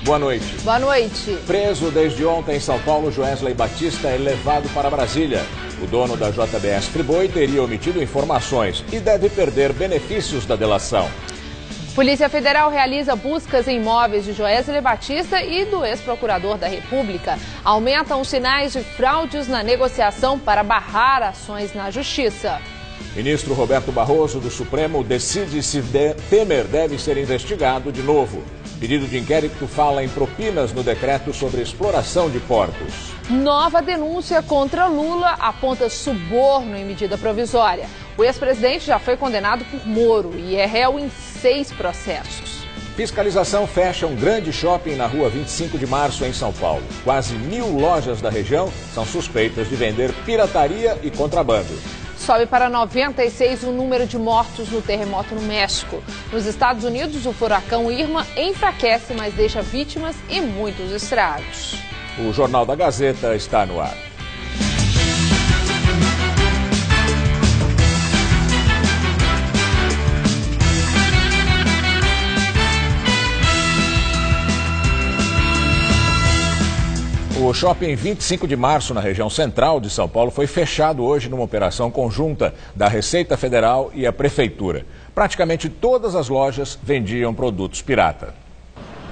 boa noite. Boa noite. Preso desde ontem em São Paulo, Joesley Batista é levado para Brasília. O dono da JBS Friboi teria omitido informações e deve perder benefícios da delação. Polícia Federal realiza buscas em imóveis de Joesley Batista e do ex-procurador da República. Aumentam os sinais de fraudes na negociação para barrar ações na Justiça. Ministro Roberto Barroso do Supremo decide se Temer deve ser investigado de novo. Pedido de inquérito fala em propinas no decreto sobre exploração de portos. Nova denúncia contra Lula aponta suborno em medida provisória. O ex-presidente já foi condenado por Moro e é réu em 6 processos. Fiscalização fecha um grande shopping na rua 25 de março, em São Paulo. Quase 1.000 lojas da região são suspeitas de vender pirataria e contrabando. Sobe para 96 o número de mortos no terremoto no México. Nos Estados Unidos, o furacão Irma enfraquece, mas deixa vítimas e muitos estragos. O Jornal da Gazeta está no ar. O shopping 25 de março, na região central de São Paulo, foi fechado hoje numa operação conjunta da Receita Federal e a Prefeitura. Praticamente todas as lojas vendiam produtos pirata.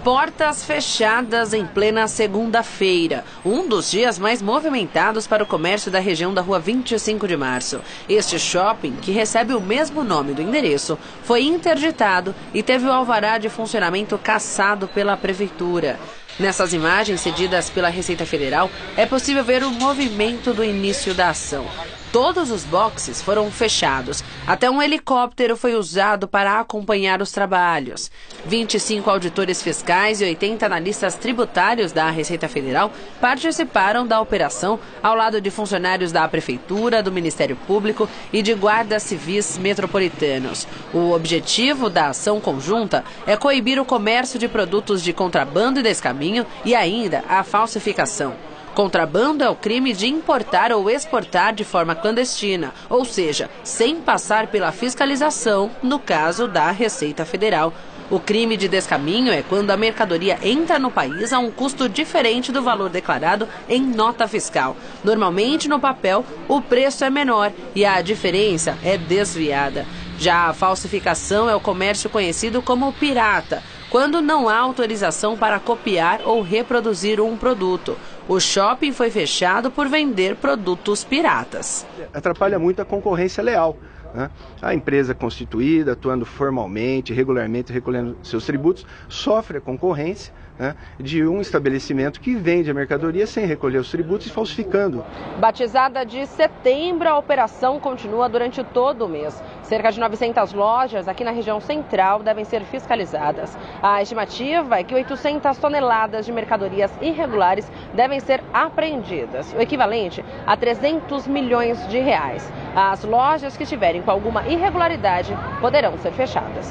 Portas fechadas em plena segunda-feira, um dos dias mais movimentados para o comércio da região da rua 25 de março. Este shopping, que recebe o mesmo nome do endereço, foi interditado e teve o alvará de funcionamento cassado pela Prefeitura. Nessas imagens cedidas pela Receita Federal, é possível ver o movimento do início da ação. Todos os boxes foram fechados. Até um helicóptero foi usado para acompanhar os trabalhos. 25 auditores fiscais e 80 analistas tributários da Receita Federal participaram da operação ao lado de funcionários da Prefeitura, do Ministério Público e de guardas civis metropolitanos. O objetivo da ação conjunta é coibir o comércio de produtos de contrabando e descaminho e ainda a falsificação. Contrabando é o crime de importar ou exportar de forma clandestina, ou seja, sem passar pela fiscalização, no caso da Receita Federal. O crime de descaminho é quando a mercadoria entra no país a um custo diferente do valor declarado em nota fiscal. Normalmente, no papel, o preço é menor e a diferença é desviada. Já a falsificação é o comércio conhecido como pirata, quando não há autorização para copiar ou reproduzir um produto. O shopping foi fechado por vender produtos piratas. Atrapalha muito a concorrência leal, né? A empresa constituída, atuando formalmente, regularmente, recolhendo seus tributos, sofre a concorrência, né, de um estabelecimento que vende a mercadoria sem recolher os tributos e falsificando. Batizada de Setembro, a operação continua durante todo o mês. Cerca de 900 lojas aqui na região central devem ser fiscalizadas. A estimativa é que 800 toneladas de mercadorias irregulares devem ser apreendidas, o equivalente a 300 milhões de reais. As lojas que estiverem com alguma irregularidade poderão ser fechadas.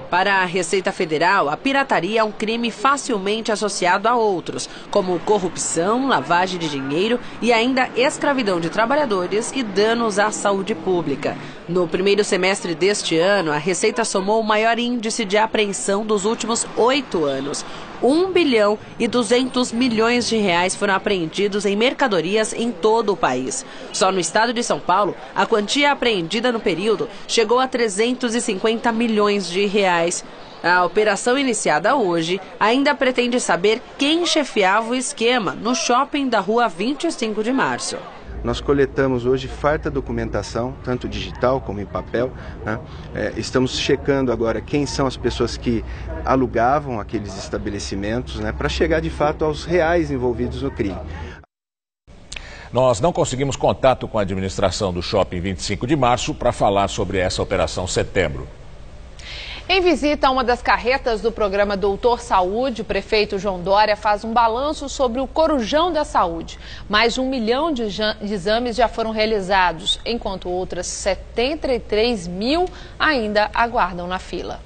Para a Receita Federal, a pirataria é um crime facilmente associado a outros, como corrupção, lavagem de dinheiro e ainda escravidão de trabalhadores e danos à saúde pública. No primeiro semestre deste ano, a Receita somou o maior índice de apreensão dos últimos 8 anos. 1 bilhão e 200 milhões de reais foram apreendidos em mercadorias em todo o país. Só no estado de São Paulo, a quantia apreendida no período chegou a 350 milhões de reais. A operação iniciada hoje ainda pretende saber quem chefiava o esquema no shopping da rua 25 de março. Nós coletamos hoje farta documentação, tanto digital como em papel, né? Estamos checando agora quem são as pessoas que alugavam aqueles estabelecimentos, né, para chegar de fato aos reais envolvidos no crime. Nós não conseguimos contato com a administração do Shopping 25 de março para falar sobre essa Operação Setembro. Em visita a uma das carretas do programa Doutor Saúde, o prefeito João Dória faz um balanço sobre o Corujão da Saúde. Mais de 1 milhão de exames já foram realizados, enquanto outras 73 mil ainda aguardam na fila.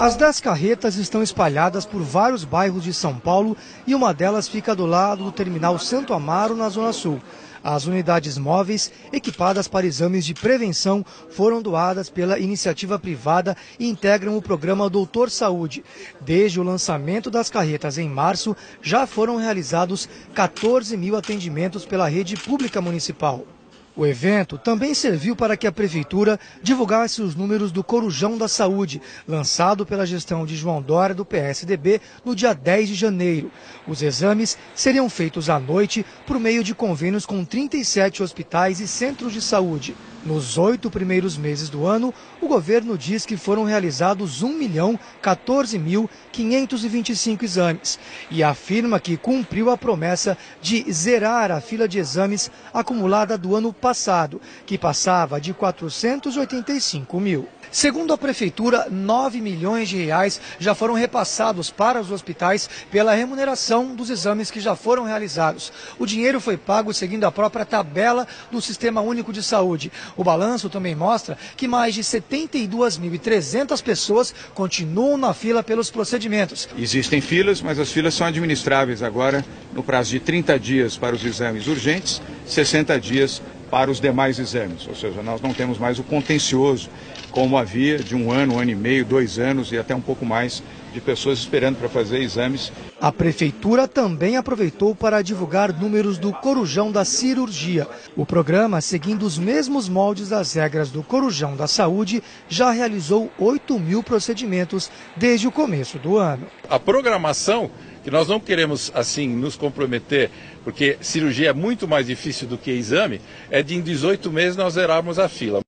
As 10 carretas estão espalhadas por vários bairros de São Paulo e uma delas fica do lado do terminal Santo Amaro, na Zona Sul. As unidades móveis, equipadas para exames de prevenção, foram doadas pela iniciativa privada e integram o programa Doutor Saúde. Desde o lançamento das carretas em março, já foram realizados 14 mil atendimentos pela rede pública municipal. O evento também serviu para que a Prefeitura divulgasse os números do Corujão da Saúde, lançado pela gestão de João Dória, do PSDB, no dia 10 de janeiro. Os exames seriam feitos à noite por meio de convênios com 37 hospitais e centros de saúde. Nos 8 primeiros meses do ano, o governo diz que foram realizados 1.014.525 exames e afirma que cumpriu a promessa de zerar a fila de exames acumulada do ano passado, que passava de 485 mil. Segundo a Prefeitura, 9 milhões de reais já foram repassados para os hospitais pela remuneração dos exames que já foram realizados. O dinheiro foi pago seguindo a própria tabela do Sistema Único de Saúde. O balanço também mostra que mais de 72.300 pessoas continuam na fila pelos procedimentos. Existem filas, mas as filas são administráveis agora no prazo de 30 dias para os exames urgentes, 60 dias para os demais exames. Ou seja, nós não temos mais o contencioso como havia de 1 ano, 1 ano e meio, 2 anos e até um pouco mais de pessoas esperando para fazer exames. A Prefeitura também aproveitou para divulgar números do Corujão da Cirurgia. O programa, seguindo os mesmos moldes das regras do Corujão da Saúde, já realizou 8 mil procedimentos desde o começo do ano. A programação, que nós não queremos assim nos comprometer, porque cirurgia é muito mais difícil do que exame, é de em 18 meses nós zerarmos a fila.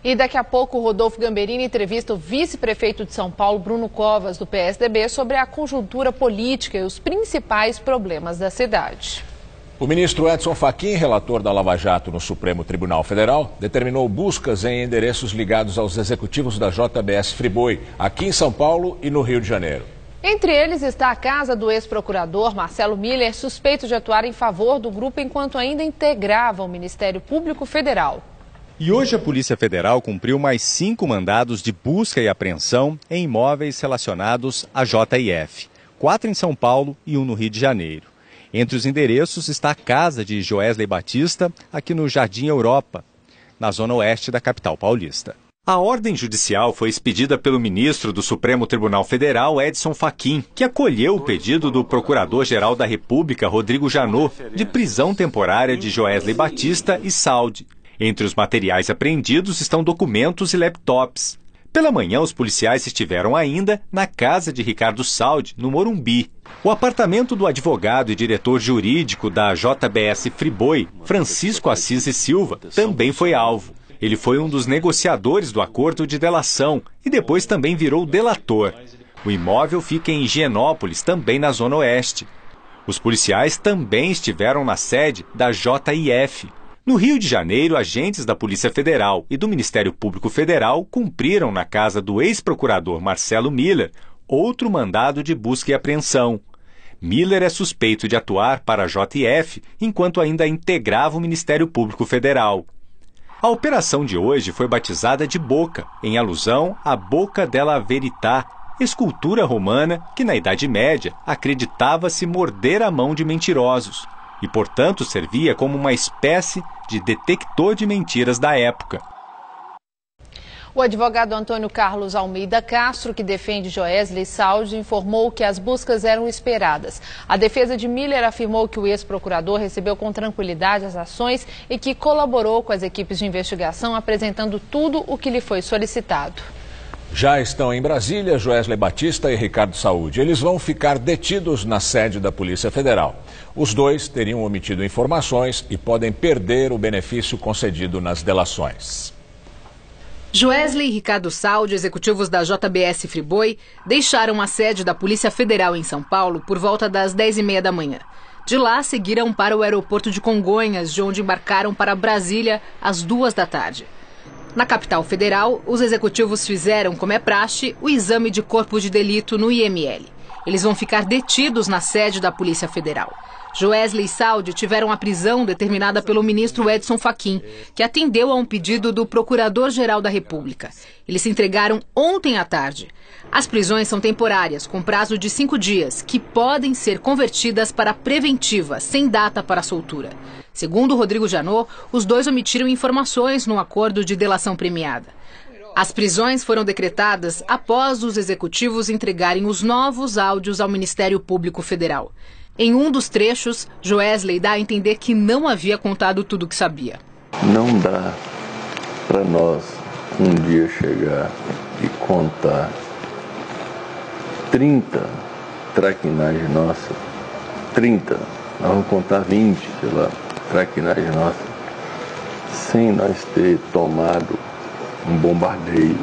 E daqui a pouco o Rodolfo Gamberini entrevista o vice-prefeito de São Paulo, Bruno Covas, do PSDB, sobre a conjuntura política e os principais problemas da cidade. O ministro Edson Fachin, relator da Lava Jato no Supremo Tribunal Federal, determinou buscas em endereços ligados aos executivos da JBS Friboi, aqui em São Paulo e no Rio de Janeiro. Entre eles está a casa do ex-procurador Marcelo Miller, suspeito de atuar em favor do grupo enquanto ainda integrava o Ministério Público Federal. E hoje a Polícia Federal cumpriu mais 5 mandados de busca e apreensão em imóveis relacionados à JIF. 4 em São Paulo e 1 no Rio de Janeiro. Entre os endereços está a casa de Joesley Batista, aqui no Jardim Europa, na zona oeste da capital paulista. A ordem judicial foi expedida pelo ministro do Supremo Tribunal Federal, Edson Fachin, que acolheu o pedido do Procurador-Geral da República, Rodrigo Janot, de prisão temporária de Joesley Batista e Saldi. Entre os materiais apreendidos estão documentos e laptops. Pela manhã, os policiais estiveram ainda na casa de Ricardo Saldi, no Morumbi. O apartamento do advogado e diretor jurídico da JBS Friboi, Francisco Assis e Silva, também foi alvo. Ele foi um dos negociadores do acordo de delação e depois também virou delator. O imóvel fica em Higienópolis, também na Zona Oeste. Os policiais também estiveram na sede da JIF. No Rio de Janeiro, agentes da Polícia Federal e do Ministério Público Federal cumpriram na casa do ex-procurador Marcelo Miller outro mandado de busca e apreensão. Miller é suspeito de atuar para a JIF enquanto ainda integrava o Ministério Público Federal. A operação de hoje foi batizada de Boca, em alusão à Boca della Verità, escultura romana que na Idade Média acreditava-se morder a mão de mentirosos e, portanto, servia como uma espécie de detector de mentiras da época. O advogado Antônio Carlos Almeida Castro, que defende Joesley Saldi, informou que as buscas eram esperadas. A defesa de Miller afirmou que o ex-procurador recebeu com tranquilidade as ações e que colaborou com as equipes de investigação, apresentando tudo o que lhe foi solicitado. Já estão em Brasília Joesley Batista e Ricardo Saldi. Eles vão ficar detidos na sede da Polícia Federal. Os dois teriam omitido informações e podem perder o benefício concedido nas delações. Joesley e Ricardo Saldi, executivos da JBS Friboi, deixaram a sede da Polícia Federal em São Paulo por volta das 10h30 da manhã. De lá, seguiram para o aeroporto de Congonhas, de onde embarcaram para Brasília às 2 da tarde. Na capital federal, os executivos fizeram, como é praxe, o exame de corpo de delito no IML. Eles vão ficar detidos na sede da Polícia Federal. Joesley e Saldi tiveram a prisão determinada pelo ministro Edson Fachin, que atendeu a um pedido do Procurador-Geral da República. Eles se entregaram ontem à tarde. As prisões são temporárias, com prazo de 5 dias, que podem ser convertidas para preventiva, sem data para soltura. Segundo Rodrigo Janot, os dois omitiram informações no acordo de delação premiada. As prisões foram decretadas após os executivos entregarem os novos áudios ao Ministério Público Federal. Em um dos trechos, Joesley dá a entender que não havia contado tudo o que sabia. Não dá para nós um dia chegar e contar 30 traquinagens nossas, 30, nós vamos contar 20, sei lá, traquinagens nossas, sem nós ter tomado um bombardeio.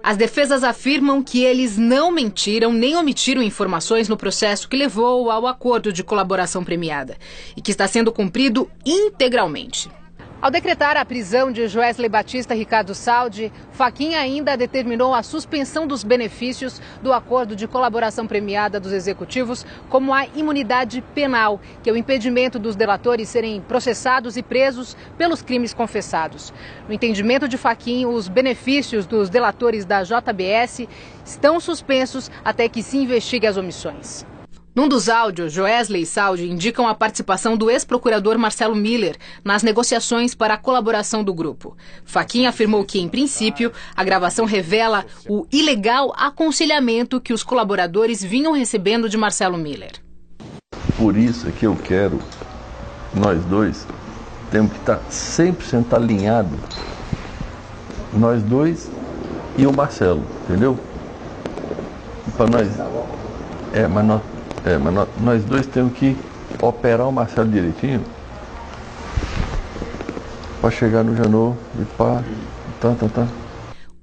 As defesas afirmam que eles não mentiram nem omitiram informações no processo que levou ao acordo de colaboração premiada e que está sendo cumprido integralmente. Ao decretar a prisão de Joesley Batista e Ricardo Saldi, Fachin ainda determinou a suspensão dos benefícios do acordo de colaboração premiada dos executivos, como a imunidade penal, que é o impedimento dos delatores serem processados e presos pelos crimes confessados. No entendimento de Fachin, os benefícios dos delatores da JBS estão suspensos até que se investigue as omissões. Num dos áudios, Joesley e Saldi indicam a participação do ex-procurador Marcelo Miller nas negociações para a colaboração do grupo. Fachin afirmou que, em princípio, a gravação revela o ilegal aconselhamento que os colaboradores vinham recebendo de Marcelo Miller. Por isso é que eu quero, nós dois, temos que estar 100% alinhados, nós dois e o Marcelo, entendeu? Para nós, mas nós dois temos que operar o Marcelo direitinho para chegar no Janot e pá, tá.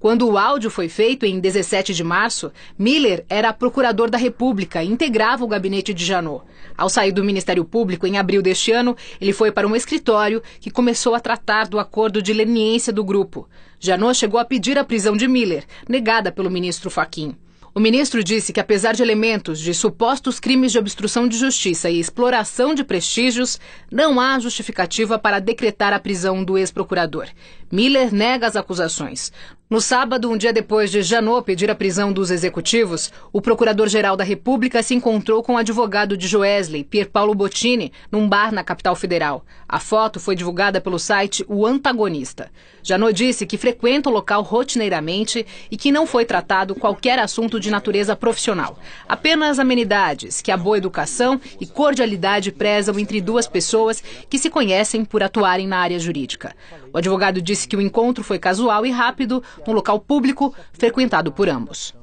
Quando o áudio foi feito em 17 de março, Miller era procurador da República e integrava o gabinete de Janot. Ao sair do Ministério Público em abril deste ano, ele foi para um escritório que começou a tratar do acordo de leniência do grupo. Janot chegou a pedir a prisão de Miller, negada pelo ministro Fachin. O ministro disse que, apesar de elementos de supostos crimes de obstrução de justiça e exploração de prestígios, não há justificativa para decretar a prisão do ex-procurador. Miller nega as acusações. No sábado, um dia depois de Janot pedir a prisão dos executivos, o Procurador-Geral da República se encontrou com o advogado de Joesley, Pier Paolo Bottini, num bar na capital federal. A foto foi divulgada pelo site O Antagonista. Janot disse que frequenta o local rotineiramente e que não foi tratado qualquer assunto de natureza profissional. Apenas amenidades, que a boa educação e cordialidade prezam entre duas pessoas que se conhecem por atuarem na área jurídica. O advogado disse que o encontro foi casual e rápido, num local público frequentado por ambos.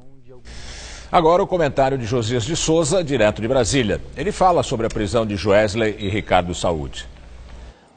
Agora o comentário de Josias de Souza, direto de Brasília. Ele fala sobre a prisão de Joesley e Ricardo Saldi.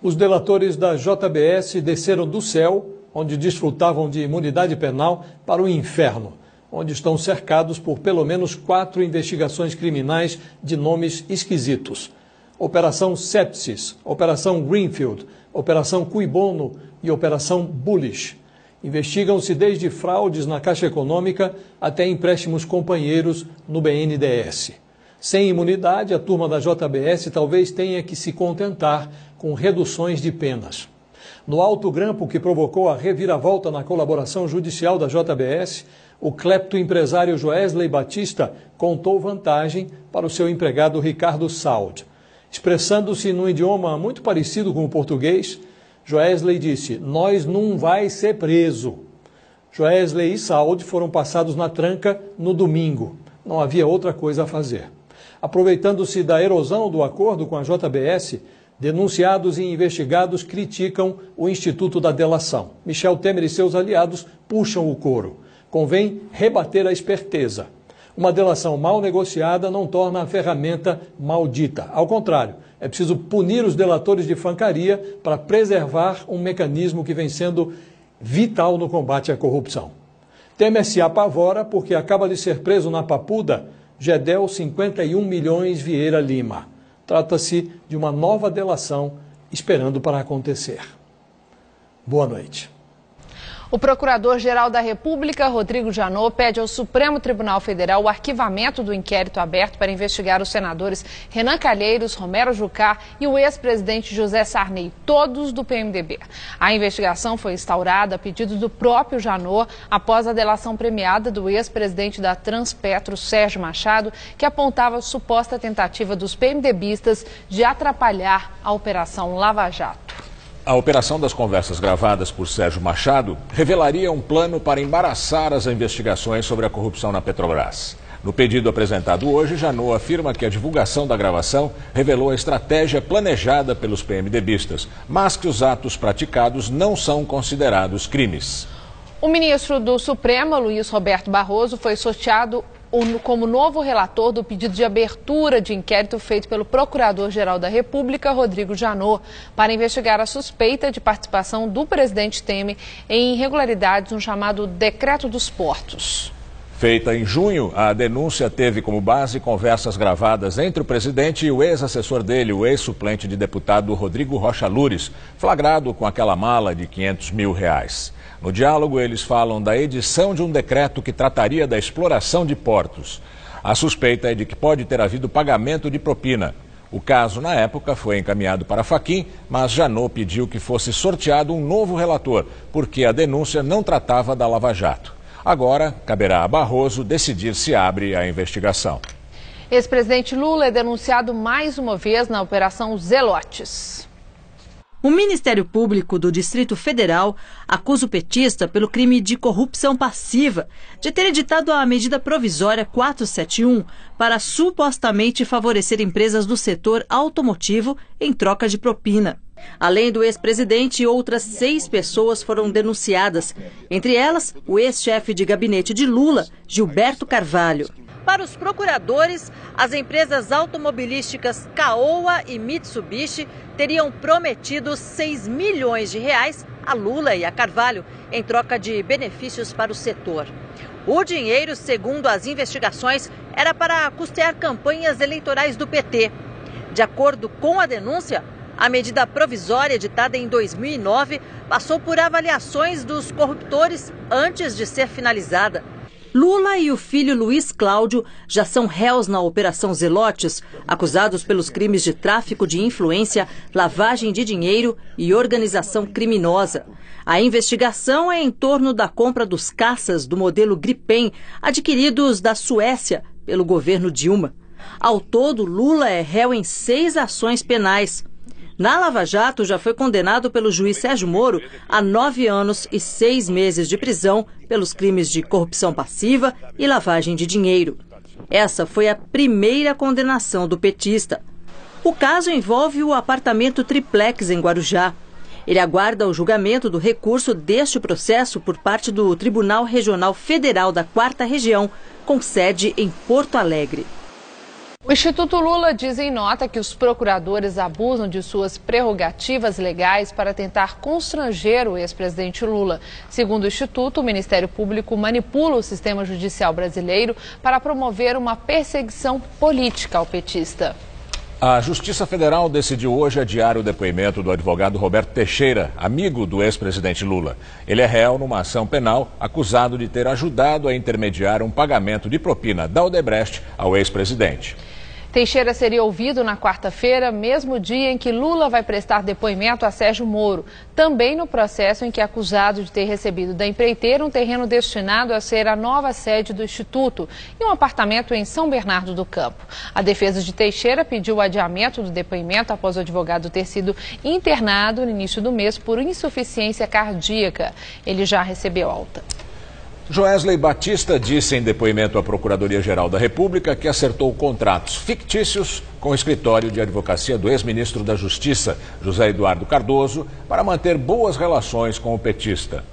Os delatores da JBS desceram do céu, onde desfrutavam de imunidade penal, para o inferno, onde estão cercados por pelo menos 4 investigações criminais de nomes esquisitos. Operação Sepsis, Operação Greenfield, Operação Cui Bono e Operação Bullish. Investigam-se desde fraudes na Caixa Econômica até empréstimos companheiros no BNDES. Sem imunidade, a turma da JBS talvez tenha que se contentar com reduções de penas. No alto grampo que provocou a reviravolta na colaboração judicial da JBS, o cleptoempresário Joesley Batista contou vantagem para o seu empregado Ricardo Saldi. Expressando-se num idioma muito parecido com o português, Joesley disse: "Nós não vai ser preso." Joesley e Saldi foram passados na tranca no domingo. Não havia outra coisa a fazer. Aproveitando-se da erosão do acordo com a JBS, denunciados e investigados criticam o Instituto da Delação. Michel Temer e seus aliados puxam o coro. Convém rebater a esperteza. Uma delação mal negociada não torna a ferramenta maldita. Ao contrário, é preciso punir os delatores de fancaria para preservar um mecanismo que vem sendo vital no combate à corrupção. Temer se apavora porque acaba de ser preso na Papuda Gedel 51 milhões Vieira Lima. Trata-se de uma nova delação esperando para acontecer. Boa noite. O Procurador-Geral da República, Rodrigo Janot, pede ao Supremo Tribunal Federal o arquivamento do inquérito aberto para investigar os senadores Renan Calheiros, Romero Jucá e o ex-presidente José Sarney, todos do PMDB. A investigação foi instaurada a pedido do próprio Janot após a delação premiada do ex-presidente da Transpetro, Sérgio Machado, que apontava a suposta tentativa dos PMDBistas de atrapalhar a Operação Lava Jato. A operação das conversas gravadas por Sérgio Machado revelaria um plano para embaraçar as investigações sobre a corrupção na Petrobras. No pedido apresentado hoje, Janot afirma que a divulgação da gravação revelou a estratégia planejada pelos PMDBistas, mas que os atos praticados não são considerados crimes. O ministro do Supremo, Luiz Roberto Barroso, foi sorteado como novo relator do pedido de abertura de inquérito feito pelo Procurador-Geral da República, Rodrigo Janot, para investigar a suspeita de participação do presidente Temer em irregularidades no chamado Decreto dos Portos. Feita em junho, a denúncia teve como base conversas gravadas entre o presidente e o ex-assessor dele, o ex-suplente de deputado Rodrigo Rocha Lures, flagrado com aquela mala de R$500 mil. No diálogo, eles falam da edição de um decreto que trataria da exploração de portos. A suspeita é de que pode ter havido pagamento de propina. O caso, na época, foi encaminhado para a Fachin, mas Janot pediu que fosse sorteado um novo relator, porque a denúncia não tratava da Lava Jato. Agora, caberá a Barroso decidir se abre a investigação. Ex-presidente Lula é denunciado mais uma vez na Operação Zelotes. O Ministério Público do Distrito Federal acusa o petista pelo crime de corrupção passiva, de ter editado a medida provisória 471 para supostamente favorecer empresas do setor automotivo em troca de propina. Além do ex-presidente, outras 6 pessoas foram denunciadas, entre elas o ex-chefe de gabinete de Lula, Gilberto Carvalho. Para os procuradores, as empresas automobilísticas Caoa e Mitsubishi teriam prometido R$6 milhões a Lula e a Carvalho em troca de benefícios para o setor. O dinheiro, segundo as investigações, era para custear campanhas eleitorais do PT. De acordo com a denúncia, a medida provisória editada em 2009 passou por avaliações dos corruptores antes de ser finalizada. Lula e o filho Luiz Cláudio já são réus na Operação Zelotes, acusados pelos crimes de tráfico de influência, lavagem de dinheiro e organização criminosa. A investigação é em torno da compra dos caças do modelo Gripen, adquiridos da Suécia pelo governo Dilma. Ao todo, Lula é réu em 6 ações penais. Na Lava Jato, já foi condenado pelo juiz Sérgio Moro a 9 anos e 6 meses de prisão pelos crimes de corrupção passiva e lavagem de dinheiro. Essa foi a primeira condenação do petista. O caso envolve o apartamento triplex em Guarujá. Ele aguarda o julgamento do recurso deste processo por parte do Tribunal Regional Federal da 4ª Região, com sede em Porto Alegre. O Instituto Lula diz em nota que os procuradores abusam de suas prerrogativas legais para tentar constranger o ex-presidente Lula. Segundo o Instituto, o Ministério Público manipula o sistema judicial brasileiro para promover uma perseguição política ao petista. A Justiça Federal decidiu hoje adiar o depoimento do advogado Roberto Teixeira, amigo do ex-presidente Lula. Ele é réu numa ação penal acusado de ter ajudado a intermediar um pagamento de propina da Odebrecht ao ex-presidente. Teixeira seria ouvido na quarta-feira, mesmo dia em que Lula vai prestar depoimento a Sérgio Moro, também no processo em que é acusado de ter recebido da empreiteira um terreno destinado a ser a nova sede do Instituto e um apartamento em São Bernardo do Campo. A defesa de Teixeira pediu o adiamento do depoimento após o advogado ter sido internado no início do mês por insuficiência cardíaca. Ele já recebeu alta. Joesley Batista disse em depoimento à Procuradoria-Geral da República que acertou contratos fictícios com o escritório de advocacia do ex-ministro da Justiça, José Eduardo Cardoso, para manter boas relações com o petista.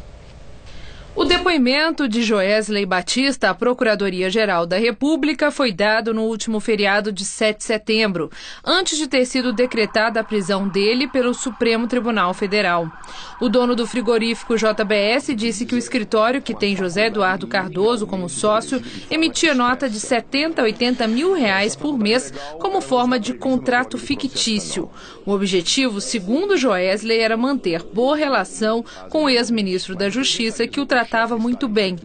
O depoimento de Joesley Batista à Procuradoria-Geral da República foi dado no último feriado de 7 de setembro, antes de ter sido decretada a prisão dele pelo Supremo Tribunal Federal. O dono do frigorífico JBS disse que o escritório, que tem José Eduardo Cardoso como sócio, emitia nota de 70 a 80 mil reais por mês como forma de contrato fictício. O objetivo, segundo Joesley, era manter boa relação com o ex-ministro da Justiça, que o tratava muito bem.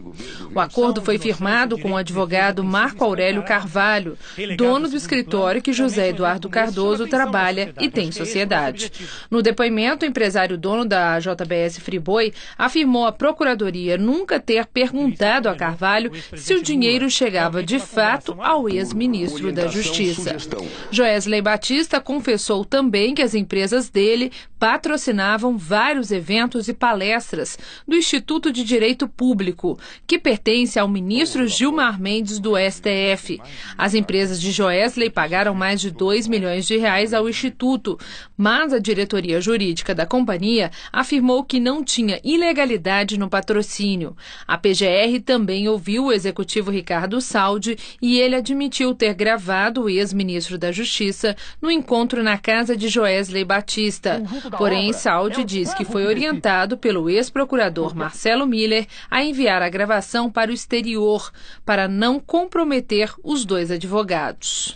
O acordo foi firmado com o advogado Marco Aurélio Carvalho, dono do escritório que José Eduardo Cardoso trabalha e tem sociedade. No depoimento, o empresário dono da JBS Friboi afirmou à Procuradoria nunca ter perguntado a Carvalho se o dinheiro chegava de fato ao ex-ministro da Justiça. Joesley Batista confessou também que as empresas dele patrocinavam vários eventos e palestras do Instituto de Direito Público, que pertence ao ministro Gilmar Mendes do STF. As empresas de Joesley pagaram mais de 2 milhões de reais ao Instituto, mas a diretoria jurídica da companhia afirmou que não tinha ilegalidade no patrocínio. A PGR também ouviu o executivo Ricardo Saldi e ele admitiu ter gravado o ex-ministro da Justiça no encontro na casa de Joesley Batista. Porém, Saldi diz que foi orientado pelo ex-procurador Marcelo Miller a enviar a gravação para o exterior, para não comprometer os dois advogados.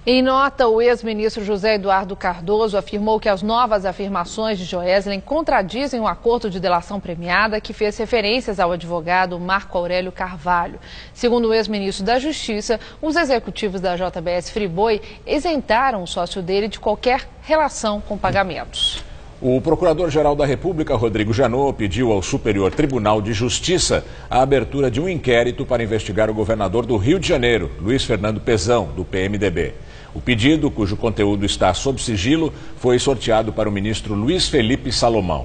Em nota, o ex-ministro José Eduardo Cardoso afirmou que as novas afirmações de Joesley contradizem o acordo de delação premiada que fez referências ao advogado Marco Aurélio Carvalho. Segundo o ex-ministro da Justiça, os executivos da JBS Friboi isentaram o sócio dele de qualquer relação com pagamentos. O Procurador-Geral da República, Rodrigo Janot, pediu ao Superior Tribunal de Justiça a abertura de um inquérito para investigar o governador do Rio de Janeiro, Luiz Fernando Pezão, do PMDB. O pedido, cujo conteúdo está sob sigilo, foi sorteado para o ministro Luiz Felipe Salomão.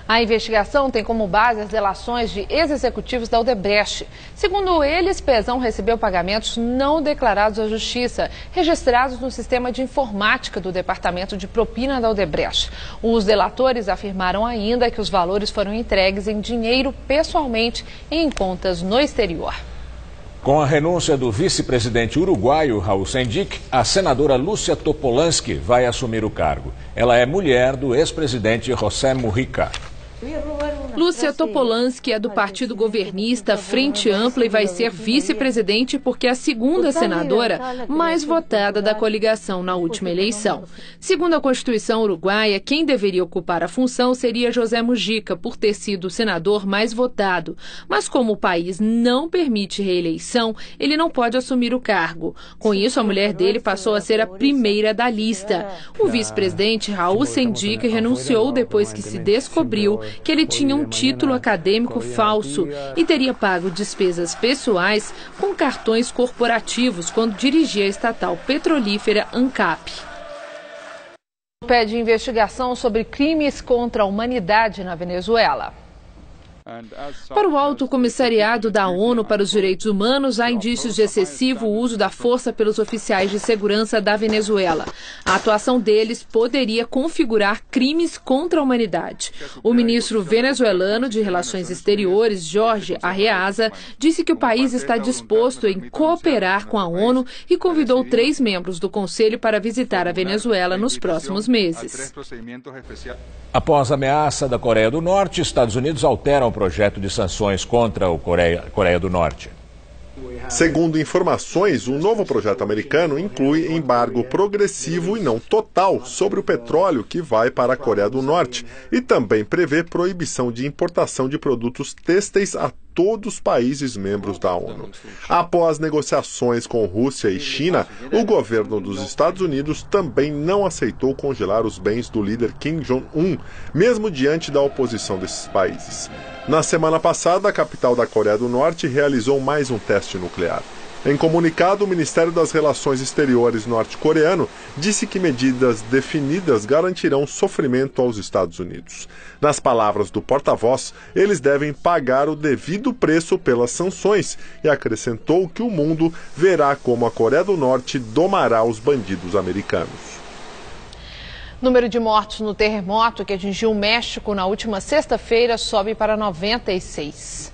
A investigação tem como base as delações de ex-executivos da Odebrecht. Segundo eles, Pezão recebeu pagamentos não declarados à Justiça, registrados no sistema de informática do Departamento de Propina da Odebrecht. Os delatores afirmaram ainda que os valores foram entregues em dinheiro pessoalmente em contas no exterior. Com a renúncia do vice-presidente uruguaio Raul Sendic, a senadora Lúcia Topolansky vai assumir o cargo. Ela é mulher do ex-presidente José Mujica. Lúcia Topolansky é do partido governista Frente Ampla e vai ser vice-presidente porque é a segunda senadora mais votada da coligação na última eleição. Segundo a Constituição uruguaia, quem deveria ocupar a função seria José Mujica, por ter sido o senador mais votado. Mas como o país não permite reeleição, ele não pode assumir o cargo. Com isso, a mulher dele passou a ser a primeira da lista. O vice-presidente Raul Sendic renunciou depois que se descobriu que ele tinha um título acadêmico falso e teria pago despesas pessoais com cartões corporativos quando dirigia a estatal petrolífera ANCAP. Pede investigação sobre crimes contra a humanidade na Venezuela. Para o Alto Comissariado da ONU para os Direitos Humanos, há indícios de excessivo uso da força pelos oficiais de segurança da Venezuela. A atuação deles poderia configurar crimes contra a humanidade. O ministro venezuelano de Relações Exteriores, Jorge Arreaza, disse que o país está disposto em cooperar com a ONU e convidou 3 membros do Conselho para visitar a Venezuela nos próximos meses. Após a ameaça da Coreia do Norte, Estados Unidos alteram o projeto de sanções contra a Coreia do Norte. Segundo informações, o novo projeto americano inclui embargo progressivo e não total sobre o petróleo que vai para a Coreia do Norte e também prevê proibição de importação de produtos têxteis a todos os países membros da ONU. Após negociações com Rússia e China, o governo dos Estados Unidos também não aceitou congelar os bens do líder Kim Jong-un, mesmo diante da oposição desses países. Na semana passada, a capital da Coreia do Norte realizou mais um teste nuclear. Em comunicado, o Ministério das Relações Exteriores norte-coreano disse que medidas definidas garantirão sofrimento aos Estados Unidos. Nas palavras do porta-voz, eles devem pagar o devido preço pelas sanções e acrescentou que o mundo verá como a Coreia do Norte domará os bandidos americanos. O número de mortos no terremoto que atingiu o México na última sexta-feira sobe para 96.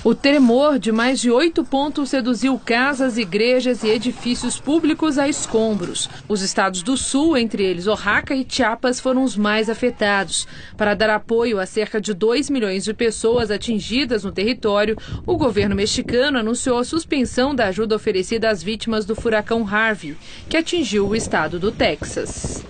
O tremor de mais de 8 pontos reduziu casas, igrejas e edifícios públicos a escombros. Os estados do sul, entre eles Oaxaca e Chiapas, foram os mais afetados. Para dar apoio a cerca de 2 milhões de pessoas atingidas no território, o governo mexicano anunciou a suspensão da ajuda oferecida às vítimas do furacão Harvey, que atingiu o estado do Texas.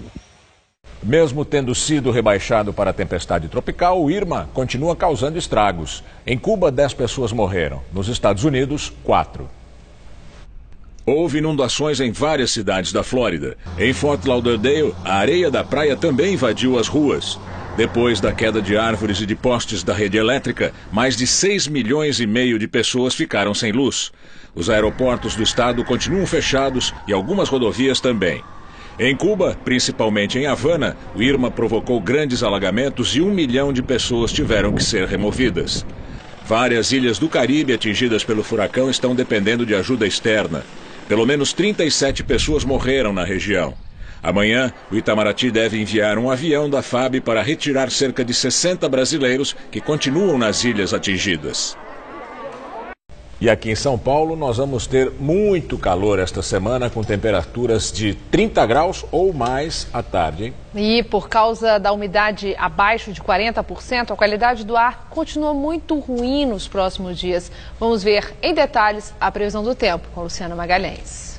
Mesmo tendo sido rebaixado para a tempestade tropical, o Irma continua causando estragos. Em Cuba, 10 pessoas morreram. Nos Estados Unidos, 4. Houve inundações em várias cidades da Flórida. Em Fort Lauderdale, a areia da praia também invadiu as ruas. Depois da queda de árvores e de postes da rede elétrica, mais de 6,5 milhões de pessoas ficaram sem luz. Os aeroportos do estado continuam fechados e algumas rodovias também. Em Cuba, principalmente em Havana, o Irma provocou grandes alagamentos e 1 milhão de pessoas tiveram que ser removidas. Várias ilhas do Caribe atingidas pelo furacão estão dependendo de ajuda externa. Pelo menos 37 pessoas morreram na região. Amanhã, o Itamaraty deve enviar um avião da FAB para retirar cerca de 60 brasileiros que continuam nas ilhas atingidas. E aqui em São Paulo nós vamos ter muito calor esta semana, com temperaturas de 30 graus ou mais à tarde, hein? E por causa da umidade abaixo de 40%, a qualidade do ar continua muito ruim nos próximos dias. Vamos ver em detalhes a previsão do tempo com Luciana Magalhães.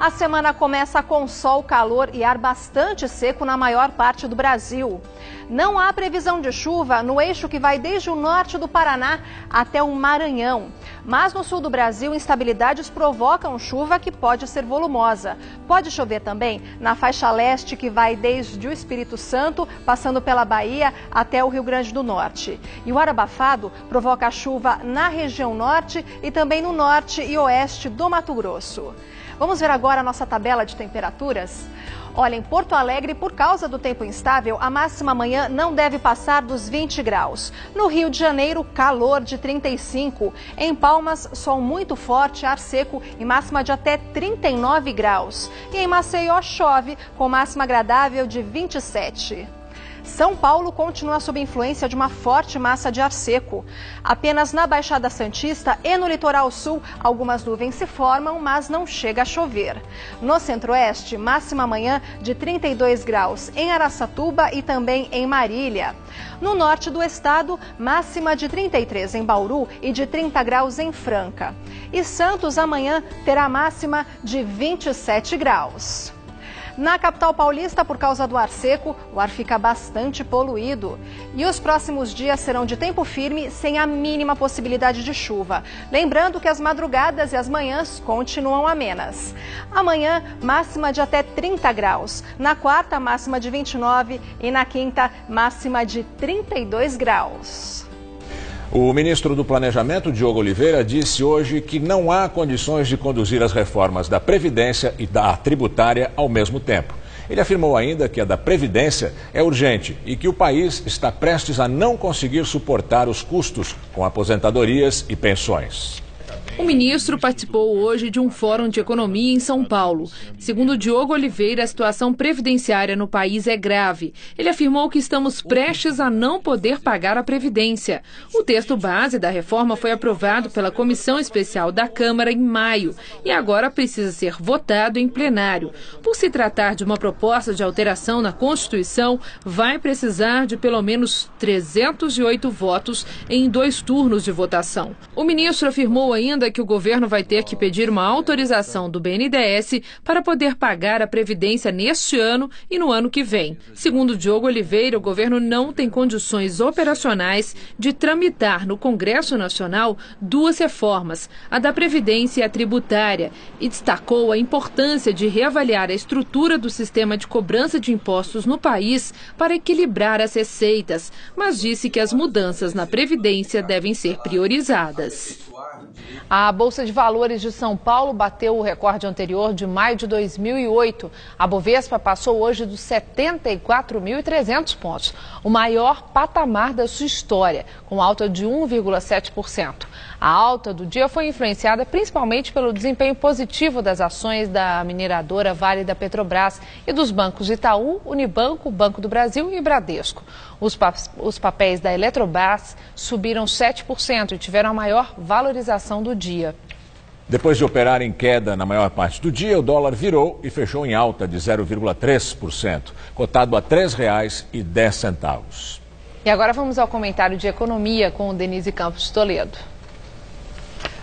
A semana começa com sol, calor e ar bastante seco na maior parte do Brasil. Não há previsão de chuva no eixo que vai desde o norte do Paraná até o Maranhão. Mas no sul do Brasil, instabilidades provocam chuva que pode ser volumosa. Pode chover também na faixa leste que vai desde o Espírito Santo, passando pela Bahia até o Rio Grande do Norte. E o ar abafado provoca chuva na região norte e também no norte e oeste do Mato Grosso. Vamos ver agora a nossa tabela de temperaturas? Olha, em Porto Alegre, por causa do tempo instável, a máxima amanhã não deve passar dos 20 graus. No Rio de Janeiro, calor de 35. Em Palmas, sol muito forte, ar seco e máxima de até 39 graus. E em Maceió, chove, com máxima agradável de 27. São Paulo continua sob influência de uma forte massa de ar seco. Apenas na Baixada Santista e no litoral sul, algumas nuvens se formam, mas não chega a chover. No centro-oeste, máxima amanhã de 32 graus em Araçatuba e também em Marília. No norte do estado, máxima de 33 em Bauru e de 30 graus em Franca. E Santos amanhã terá máxima de 27 graus. Na capital paulista, por causa do ar seco, o ar fica bastante poluído. E os próximos dias serão de tempo firme, sem a mínima possibilidade de chuva. Lembrando que as madrugadas e as manhãs continuam amenas. Amanhã, máxima de até 30 graus. Na quarta, máxima de 29 e na quinta, máxima de 32 graus. O ministro do Planejamento, Diogo Oliveira, disse hoje que não há condições de conduzir as reformas da Previdência e da tributária ao mesmo tempo. Ele afirmou ainda que a da Previdência é urgente e que o país está prestes a não conseguir suportar os custos com aposentadorias e pensões. O ministro participou hoje de um fórum de economia em São Paulo. Segundo Diogo Oliveira, a situação previdenciária no país é grave. Ele afirmou que estamos prestes a não poder pagar a Previdência. O texto base da reforma foi aprovado pela Comissão Especial da Câmara em maio e agora precisa ser votado em plenário. Por se tratar de uma proposta de alteração na Constituição, vai precisar de pelo menos 308 votos em 2 turnos de votação. O ministro afirmou ainda que o governo vai ter que pedir uma autorização do BNDES para poder pagar a Previdência neste ano e no ano que vem. Segundo Diogo Oliveira, o governo não tem condições operacionais de tramitar no Congresso Nacional 2 reformas, a da Previdência e a tributária, e destacou a importância de reavaliar a estrutura do sistema de cobrança de impostos no país para equilibrar as receitas, mas disse que as mudanças na Previdência devem ser priorizadas. A Bolsa de Valores de São Paulo bateu o recorde anterior de maio de 2008. A Bovespa passou hoje dos 74.300 pontos, o maior patamar da sua história, com alta de 1,7%. A alta do dia foi influenciada principalmente pelo desempenho positivo das ações da mineradora Vale da Petrobras e dos bancos Itaú, Unibanco, Banco do Brasil e Bradesco. Os papéis da Eletrobras subiram 7% e tiveram a maior valorização do dia. Depois de operar em queda na maior parte do dia, o dólar virou e fechou em alta de 0,3%, cotado a R$ 3,10. E agora vamos ao comentário de economia com o Denise Campos Toledo.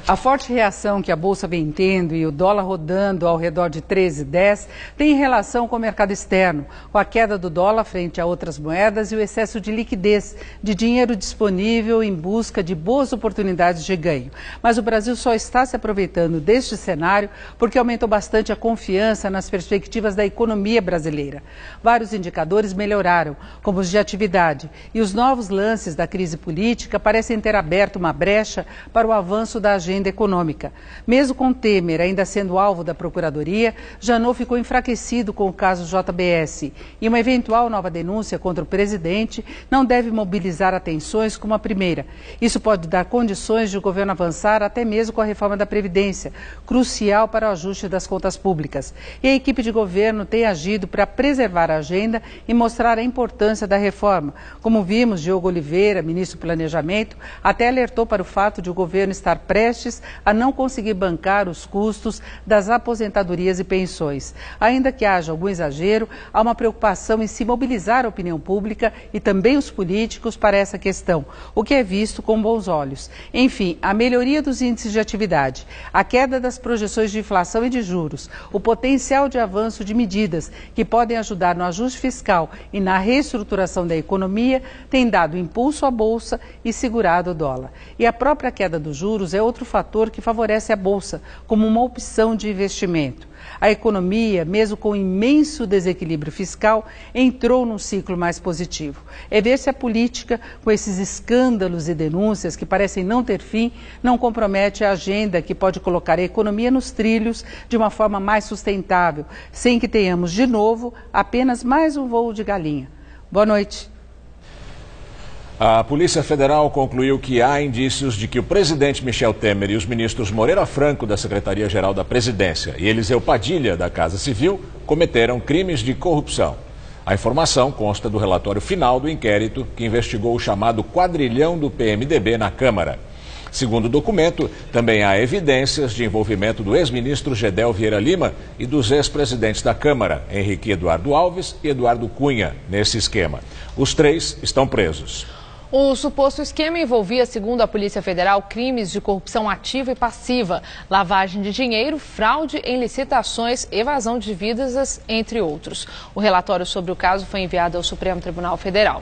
A forte reação que a Bolsa vem tendo e o dólar rodando ao redor de 13,10 tem relação com o mercado externo, com a queda do dólar frente a outras moedas e o excesso de liquidez, de dinheiro disponível em busca de boas oportunidades de ganho. Mas o Brasil só está se aproveitando deste cenário porque aumentou bastante a confiança nas perspectivas da economia brasileira. Vários indicadores melhoraram, como os de atividade, e os novos lances da crise política parecem ter aberto uma brecha para o avanço da agenda econômica. Mesmo com Temer ainda sendo alvo da Procuradoria, Janot ficou enfraquecido com o caso JBS e uma eventual nova denúncia contra o presidente não deve mobilizar atenções como a primeira. Isso pode dar condições de o governo avançar até mesmo com a reforma da Previdência, crucial para o ajuste das contas públicas. E a equipe de governo tem agido para preservar a agenda e mostrar a importância da reforma. Como vimos, Diogo Oliveira, ministro do Planejamento, até alertou para o fato de o governo estar prestes a não conseguir bancar os custos das aposentadorias e pensões. Ainda que haja algum exagero, há uma preocupação em se mobilizar a opinião pública e também os políticos para essa questão, o que é visto com bons olhos. Enfim, a melhoria dos índices de atividade, a queda das projeções de inflação e de juros, o potencial de avanço de medidas que podem ajudar no ajuste fiscal e na reestruturação da economia tem dado impulso à Bolsa e segurado o dólar. E a própria queda dos juros é outro fator que favorece a Bolsa como uma opção de investimento. A economia, mesmo com imenso desequilíbrio fiscal, entrou num ciclo mais positivo. É ver se a política, com esses escândalos e denúncias que parecem não ter fim, não compromete a agenda que pode colocar a economia nos trilhos de uma forma mais sustentável, sem que tenhamos de novo apenas mais um voo de galinha. Boa noite. A Polícia Federal concluiu que há indícios de que o presidente Michel Temer e os ministros Moreira Franco, da Secretaria-Geral da Presidência, e Eliseu Padilha, da Casa Civil, cometeram crimes de corrupção. A informação consta do relatório final do inquérito que investigou o chamado quadrilhão do PMDB na Câmara. Segundo o documento, também há evidências de envolvimento do ex-ministro Gedel Vieira Lima e dos ex-presidentes da Câmara, Henrique Eduardo Alves e Eduardo Cunha, nesse esquema. Os três estão presos. O suposto esquema envolvia, segundo a Polícia Federal, crimes de corrupção ativa e passiva, lavagem de dinheiro, fraude em licitações, evasão de dívidas, entre outros. O relatório sobre o caso foi enviado ao Supremo Tribunal Federal.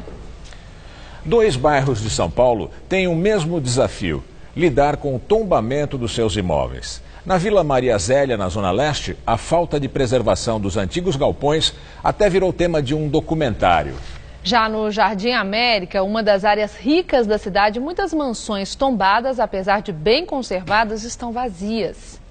2 bairros de São Paulo têm o mesmo desafio: lidar com o tombamento dos seus imóveis. Na Vila Maria Zélia, na Zona Leste, a falta de preservação dos antigos galpões até virou tema de um documentário. Já no Jardim América, uma das áreas ricas da cidade, muitas mansões tombadas, apesar de bem conservadas, estão vazias.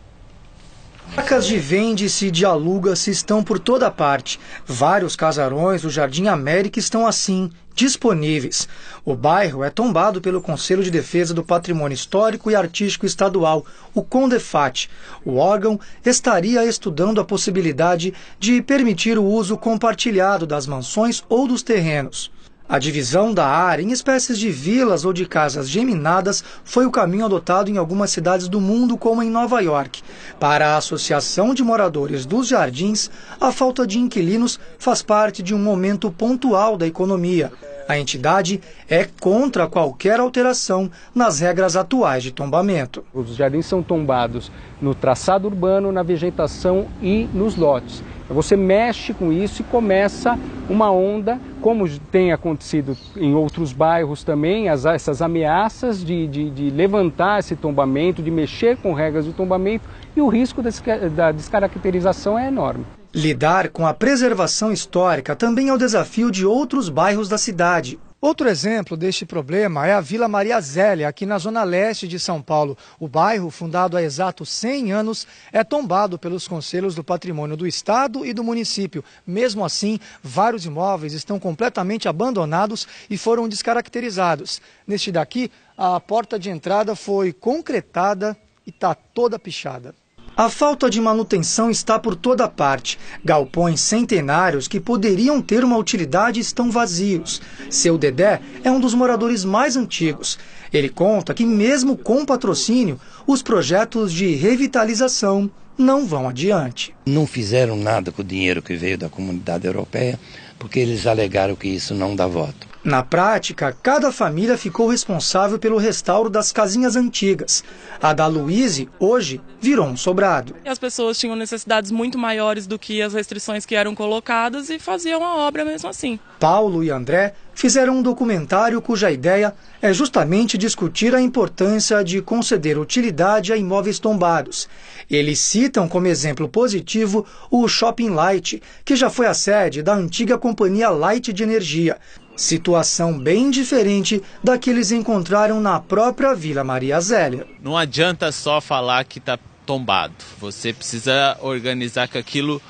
Placas de vende-se e de aluga-se estão por toda parte. Vários casarões do Jardim América estão assim, disponíveis. O bairro é tombado pelo Conselho de Defesa do Patrimônio Histórico e Artístico Estadual, o CONDEFAT. O órgão estaria estudando a possibilidade de permitir o uso compartilhado das mansões ou dos terrenos. A divisão da área em espécies de vilas ou de casas geminadas foi o caminho adotado em algumas cidades do mundo, como em Nova York. Para a Associação de Moradores dos Jardins, a falta de inquilinos faz parte de um momento pontual da economia. A entidade é contra qualquer alteração nas regras atuais de tombamento. Os jardins são tombados no traçado urbano, na vegetação e nos lotes. Você mexe com isso e começa uma onda, como tem acontecido em outros bairros também, essas ameaças de levantar esse tombamento, de mexer com regras de tombamento, e o risco da descaracterização é enorme. Lidar com a preservação histórica também é o desafio de outros bairros da cidade. Outro exemplo deste problema é a Vila Maria Zélia, aqui na zona leste de São Paulo. O bairro, fundado há exatos 100 anos, é tombado pelos conselhos do patrimônio do estado e do município. Mesmo assim, vários imóveis estão completamente abandonados e foram descaracterizados. Neste daqui, a porta de entrada foi concretada e está toda pichada. A falta de manutenção está por toda parte. Galpões centenários que poderiam ter uma utilidade estão vazios. Seu Dedé é um dos moradores mais antigos. Ele conta que mesmo com patrocínio, os projetos de revitalização não vão adiante. Não fizeram nada com o dinheiro que veio da Comunidade Europeia, porque eles alegaram que isso não dá voto. Na prática, cada família ficou responsável pelo restauro das casinhas antigas. A da Luíse, hoje, virou um sobrado. As pessoas tinham necessidades muito maiores do que as restrições que eram colocadas e faziam a obra mesmo assim. Paulo e André fizeram um documentário cuja ideia é justamente discutir a importância de conceder utilidade a imóveis tombados. Eles citam como exemplo positivo o Shopping Light, que já foi a sede da antiga companhia Light de Energia. Situação bem diferente da que eles encontraram na própria Vila Maria Zélia. Não adianta só falar que está tombado. Você precisa organizar com aquilo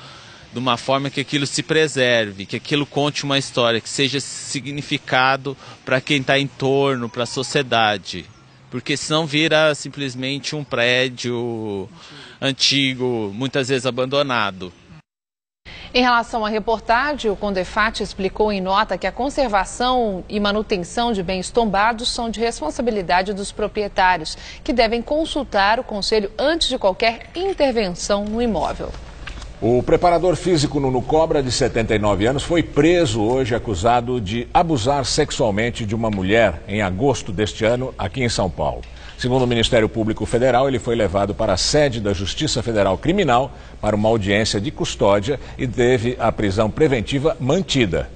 de uma forma que aquilo se preserve, que aquilo conte uma história, que seja significado para quem está em torno, para a sociedade. Porque senão vira simplesmente um prédio antigo, muitas vezes abandonado. Em relação à reportagem, o Condefat explicou em nota que a conservação e manutenção de bens tombados são de responsabilidade dos proprietários, que devem consultar o conselho antes de qualquer intervenção no imóvel. O preparador físico Nuno Cobra, de 79 anos, foi preso hoje acusado de abusar sexualmente de uma mulher em agosto deste ano aqui em São Paulo. Segundo o Ministério Público Federal, ele foi levado para a sede da Justiça Federal Criminal para uma audiência de custódia e teve a prisão preventiva mantida.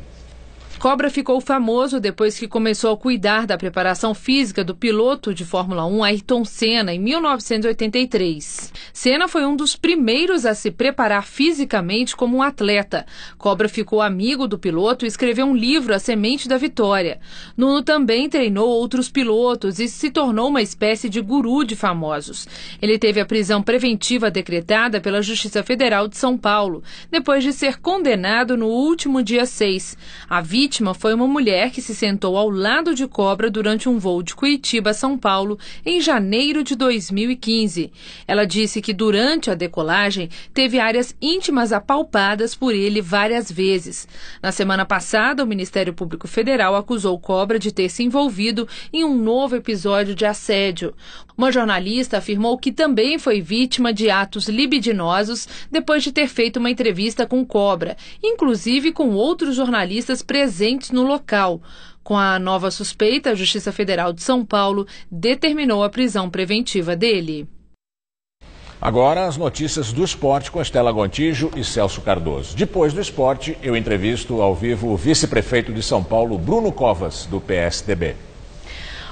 Cobra ficou famoso depois que começou a cuidar da preparação física do piloto de Fórmula 1 Ayrton Senna em 1983. Senna foi um dos primeiros a se preparar fisicamente como um atleta. Cobra ficou amigo do piloto e escreveu um livro, A Semente da Vitória. Nuno também treinou outros pilotos e se tornou uma espécie de guru de famosos. Ele teve a prisão preventiva decretada pela Justiça Federal de São Paulo, depois de ser condenado no último dia 6. A vítima foi uma mulher que se sentou ao lado de Cobra durante um voo de Curitiba a São Paulo em janeiro de 2015. Ela disse que durante a decolagem teve áreas íntimas apalpadas por ele várias vezes. Na semana passada, o Ministério Público Federal acusou Cobra de ter se envolvido em um novo episódio de assédio. Uma jornalista afirmou que também foi vítima de atos libidinosos depois de ter feito uma entrevista com Cobra, inclusive com outros jornalistas presentes no local. Com a nova suspeita, a Justiça Federal de São Paulo determinou a prisão preventiva dele. Agora as notícias do esporte com Estela Gontijo e Celso Cardoso. Depois do esporte, eu entrevisto ao vivo o vice-prefeito de São Paulo, Bruno Covas, do PSDB.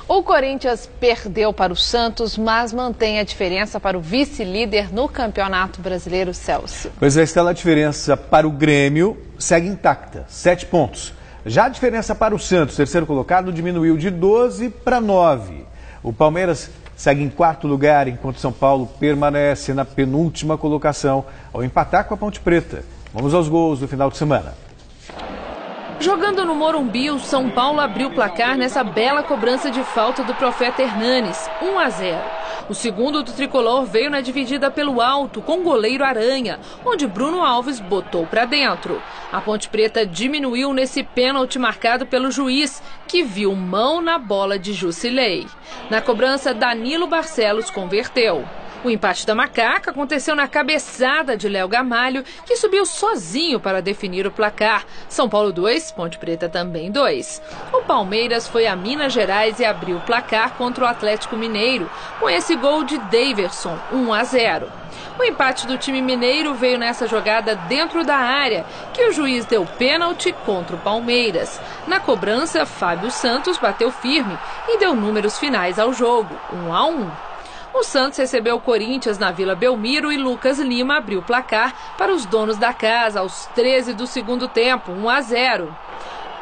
O Corinthians perdeu para o Santos, mas mantém a diferença para o vice-líder no Campeonato Brasileiro, Celso. Pois é, Estela, a diferença para o Grêmio segue intacta, 7 pontos. Já a diferença para o Santos, terceiro colocado, diminuiu de 12 para 9. O Palmeiras segue em quarto lugar, enquanto São Paulo permanece na penúltima colocação, ao empatar com a Ponte Preta. Vamos aos gols do final de semana. Jogando no Morumbi, o São Paulo abriu o placar nessa bela cobrança de falta do Profeta Hernanes, 1-0. O segundo do tricolor veio na dividida pelo alto, com o goleiro Aranha, onde Bruno Alves botou para dentro. A Ponte Preta diminuiu nesse pênalti marcado pelo juiz, que viu mão na bola de Jusilei. Na cobrança, Danilo Barcelos converteu. O empate da Macaca aconteceu na cabeçada de Léo Gamalho, que subiu sozinho para definir o placar. São Paulo 2, Ponte Preta também 2. O Palmeiras foi a Minas Gerais e abriu o placar contra o Atlético Mineiro, com esse gol de Daverson, 1-0. O empate do time mineiro veio nessa jogada dentro da área, que o juiz deu pênalti contra o Palmeiras. Na cobrança, Fábio Santos bateu firme e deu números finais ao jogo, 1-1. O Santos recebeu o Corinthians na Vila Belmiro e Lucas Lima abriu o placar para os donos da casa aos 13 do segundo tempo, 1-0.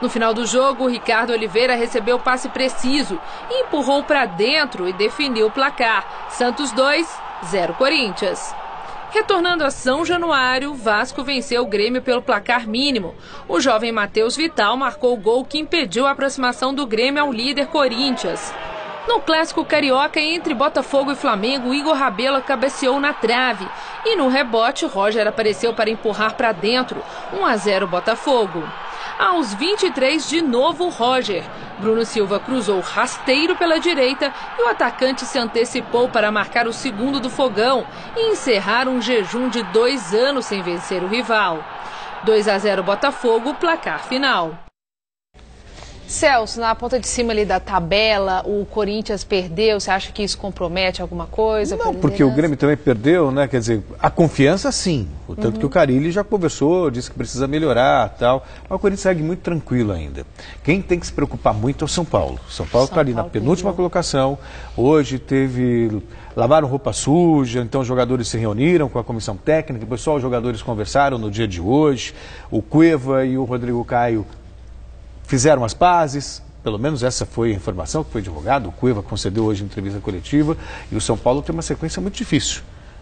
No final do jogo, o Ricardo Oliveira recebeu o passe preciso, empurrou para dentro e definiu o placar. Santos 2, 0 Corinthians. Retornando a São Januário, o Vasco venceu o Grêmio pelo placar mínimo. O jovem Matheus Vital marcou o gol que impediu a aproximação do Grêmio ao líder Corinthians. No clássico carioca entre Botafogo e Flamengo, Igor Rabelo cabeceou na trave. E no rebote, Roger apareceu para empurrar para dentro. 1-0 Botafogo. Aos 23, de novo Roger. Bruno Silva cruzou rasteiro pela direita e o atacante se antecipou para marcar o segundo do Fogão e encerrar um jejum de 2 anos sem vencer o rival. 2-0 Botafogo, placar final. Celso, na ponta de cima ali da tabela, o Corinthians perdeu, você acha que isso compromete alguma coisa? Não, porque o Grêmio também perdeu, né? Quer dizer, a confiança sim, o tanto que o Carille já conversou, disse que precisa melhorar e tal, mas o Corinthians segue muito tranquilo ainda. Quem tem que se preocupar muito é o São Paulo. São Paulo está ali na penúltima colocação, hoje lavaram roupa suja, então os jogadores se reuniram com a comissão técnica, depois só os jogadores conversaram no dia de hoje, o Cueva e o Rodrigo Caio fizeram as pazes, pelo menos essa foi a informação que foi divulgada. O Cueva concedeu hoje entrevista coletiva e o São Paulo tem uma sequência muito difícil.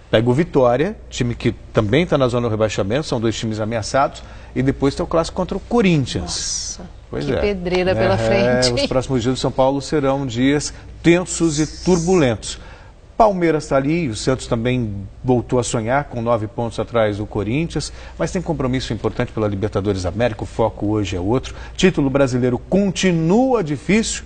Pega o Vitória, time que também está na zona do rebaixamento, são 2 times ameaçados, e depois tem o clássico contra o Corinthians. Nossa, que pedreira pela frente. Os próximos dias do São Paulo serão dias tensos e turbulentos. Palmeiras está ali, o Santos também voltou a sonhar com 9 pontos atrás do Corinthians, mas tem compromisso importante pela Libertadores da América, o foco hoje é outro. Título brasileiro continua difícil,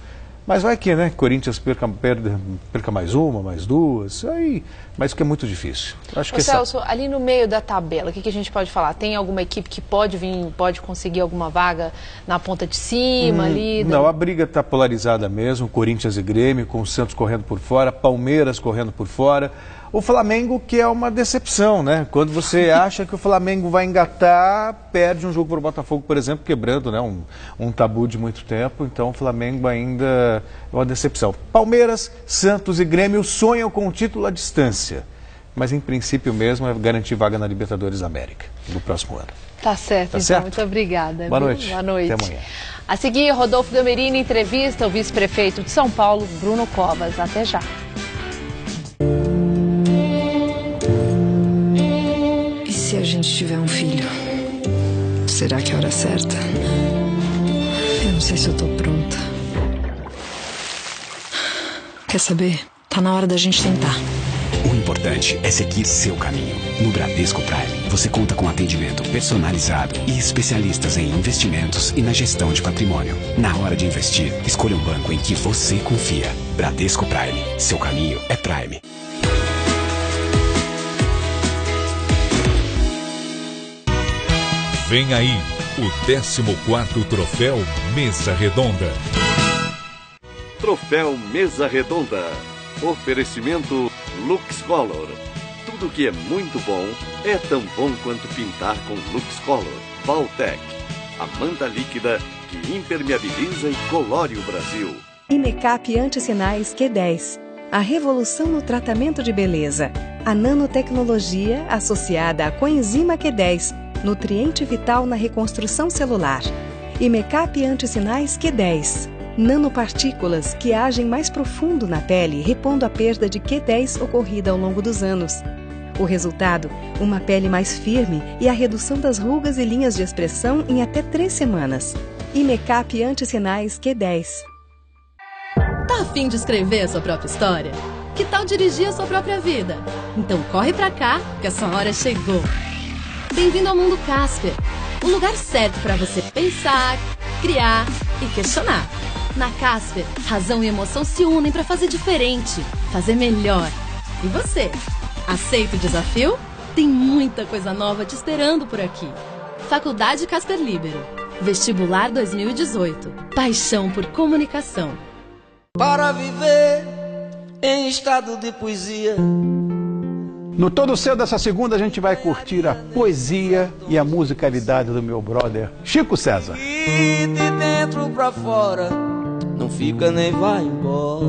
mas vai que, né? Corinthians perca mais uma, mais 2, aí, mas que é muito difícil. Acho que Celso, ali no meio da tabela, o que a gente pode falar? Tem alguma equipe que pode conseguir alguma vaga na ponta de cima ali? Não, a briga está polarizada mesmo, Corinthians e Grêmio, com o Santos correndo por fora, Palmeiras correndo por fora. O Flamengo, que é uma decepção, né? Quando você acha que o Flamengo vai engatar, perde um jogo para o Botafogo, por exemplo, quebrando, né, um tabu de muito tempo. Então o Flamengo ainda é uma decepção. Palmeiras, Santos e Grêmio sonham com o título à distância. Mas em princípio mesmo é garantir vaga na Libertadores da América no próximo ano. Tá certo, tá então. Certo? Muito obrigada. Boa noite. Boa noite. Até amanhã. A seguir, Rodolfo Gammerini entrevista o vice-prefeito de São Paulo, Bruno Covas. Até já. Se a gente tiver um filho, será que é a hora certa? Eu não sei se eu tô pronta. Quer saber? Tá na hora da gente tentar. O importante é seguir seu caminho. No Bradesco Prime, você conta com atendimento personalizado e especialistas em investimentos e na gestão de patrimônio. Na hora de investir, escolha um banco em que você confia. Bradesco Prime. Seu caminho é Prime. Vem aí o 14º Troféu Mesa Redonda. Troféu Mesa Redonda. Oferecimento Lux Color. Tudo que é muito bom é tão bom quanto pintar com Lux Color. Valtec, a manta líquida que impermeabiliza e colore o Brasil. Imecap Antissinais Q10. A revolução no tratamento de beleza. A nanotecnologia associada à coenzima Q10. Nutriente vital na reconstrução celular. Imecap Antissinais Q10. Nanopartículas que agem mais profundo na pele, repondo a perda de Q10 ocorrida ao longo dos anos. O resultado, uma pele mais firme e a redução das rugas e linhas de expressão em até 3 semanas. Imecap Antissinais Q10. Tá a fim de escrever a sua própria história? Que tal dirigir a sua própria vida? Então corre pra cá, que a sua hora chegou. Bem-vindo ao Mundo Casper, o lugar certo para você pensar, criar e questionar. Na Casper, razão e emoção se unem para fazer diferente, fazer melhor. E você? Aceita o desafio? Tem muita coisa nova te esperando por aqui. Faculdade Casper Libero. Vestibular 2018. Paixão por comunicação. Para viver em estado de poesia. No Todo Seu dessa segunda a gente vai curtir a poesia e a musicalidade do meu brother Chico César. E de dentro pra fora, não fica nem vai embora.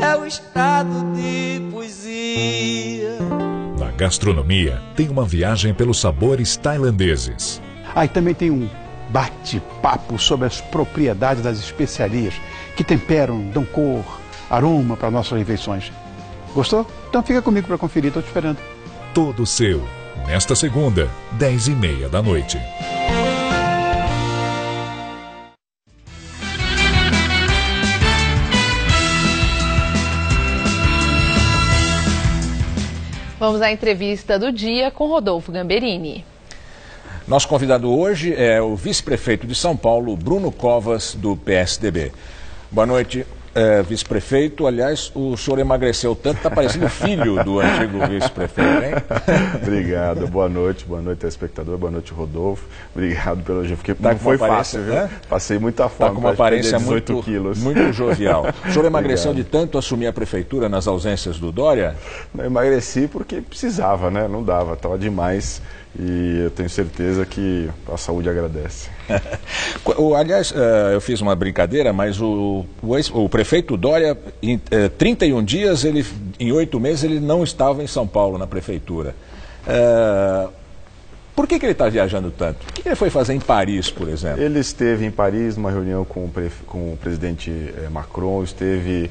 É o estado de poesia. Na gastronomia, tem uma viagem pelos sabores tailandeses. E também tem um bate-papo sobre as propriedades das especiarias que temperam, dão cor, aroma para nossas refeições. Gostou? Então fica comigo para conferir, estou te esperando. Todo seu, nesta segunda, 10h30 da noite. Vamos à entrevista do dia com Rodolfo Gamberini. Nosso convidado hoje é o vice-prefeito de São Paulo, Bruno Covas, do PSDB. Boa noite, vice-prefeito. Aliás, o senhor emagreceu tanto, está parecendo filho do antigo vice-prefeito, hein? Obrigado, boa noite, telespectador, boa noite, Rodolfo. Obrigado pelo elogio. Não foi fácil, viu? Passei muita fome. Está com uma aparência muito jovial. O senhor emagreceu de tanto assumir a prefeitura nas ausências do Dória? Eu emagreci porque precisava, né? Não dava, estava demais. E eu tenho certeza que a saúde agradece. Aliás, eu fiz uma brincadeira, mas o prefeito Dória, em 31 dias, em 8 meses, ele não estava em São Paulo, na prefeitura. Por que ele está viajando tanto? O que ele foi fazer em Paris, por exemplo? Ele esteve em Paris, numa reunião com o presidente Macron, esteve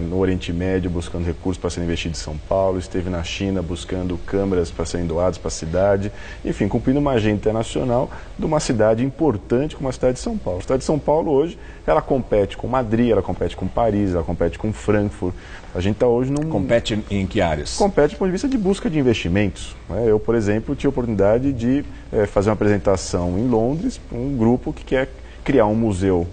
no Oriente Médio buscando recursos para serem investidos em São Paulo, esteve na China buscando câmeras para serem doadas para a cidade, enfim, cumprindo uma agenda internacional de uma cidade importante como a cidade de São Paulo. A cidade de São Paulo hoje, ela compete com Madrid, ela compete com Paris, ela compete com Frankfurt. A gente está hoje num... Compete em que áreas? Compete do ponto de vista de busca de investimentos. Eu, por exemplo, tive a oportunidade de fazer uma apresentação em Londres para um grupo que quer criar um museu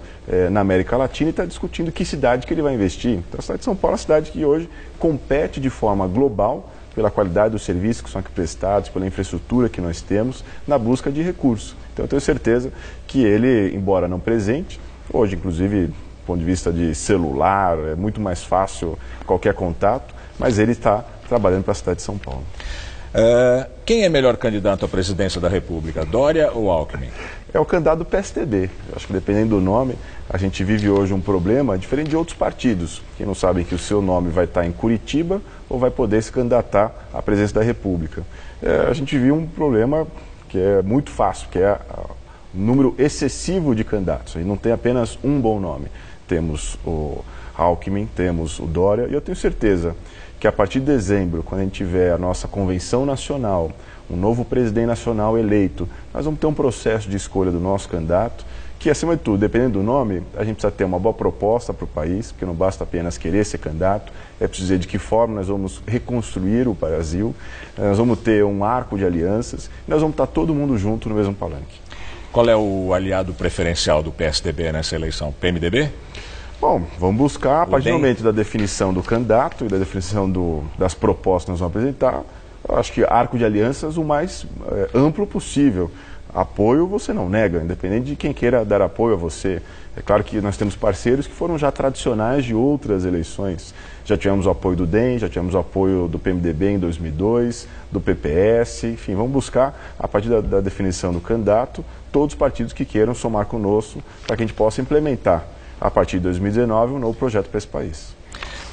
na América Latina e está discutindo que cidade que ele vai investir. Então, a cidade de São Paulo é uma cidade que hoje compete de forma global pela qualidade dos serviços que são aqui prestados, pela infraestrutura que nós temos, na busca de recursos. Então, eu tenho certeza que ele, embora não presente, hoje, inclusive, do ponto de vista de celular, é muito mais fácil qualquer contato, mas ele está trabalhando para a cidade de São Paulo. Quem é melhor candidato à presidência da República, Dória ou Alckmin? É o candidato do PSDB. Acho que dependendo do nome, a gente vive hoje um problema diferente de outros partidos, que não sabem que o seu nome vai estar em Curitiba ou vai poder se candidatar à presidência da República. A gente vive um problema que é muito fácil, que é o número excessivo de candidatos. E não tem apenas um bom nome. Temos o Alckmin, temos o Dória, e eu tenho certeza que a partir de dezembro, quando a gente tiver a nossa convenção nacional, um novo presidente nacional eleito, nós vamos ter um processo de escolha do nosso candidato, que acima de tudo, dependendo do nome, a gente precisa ter uma boa proposta para o país, porque não basta apenas querer ser candidato, é preciso dizer de que forma nós vamos reconstruir o Brasil, nós vamos ter um arco de alianças, e nós vamos estar todo mundo junto no mesmo palanque. Qual é o aliado preferencial do PSDB nessa eleição? PMDB? Bom, vamos buscar, a partir do momento da definição do candidato e da definição das propostas que nós vamos apresentar, eu acho que arco de alianças o mais amplo possível. Apoio você não nega, independente de quem queira dar apoio a você. É claro que nós temos parceiros que foram já tradicionais de outras eleições. Já tivemos o apoio do DEM, já tivemos o apoio do PMDB em 2002, do PPS, enfim, vamos buscar, a partir da definição do candidato, todos os partidos que queiram somar conosco para que a gente possa implementar, a partir de 2019, um novo projeto para esse país.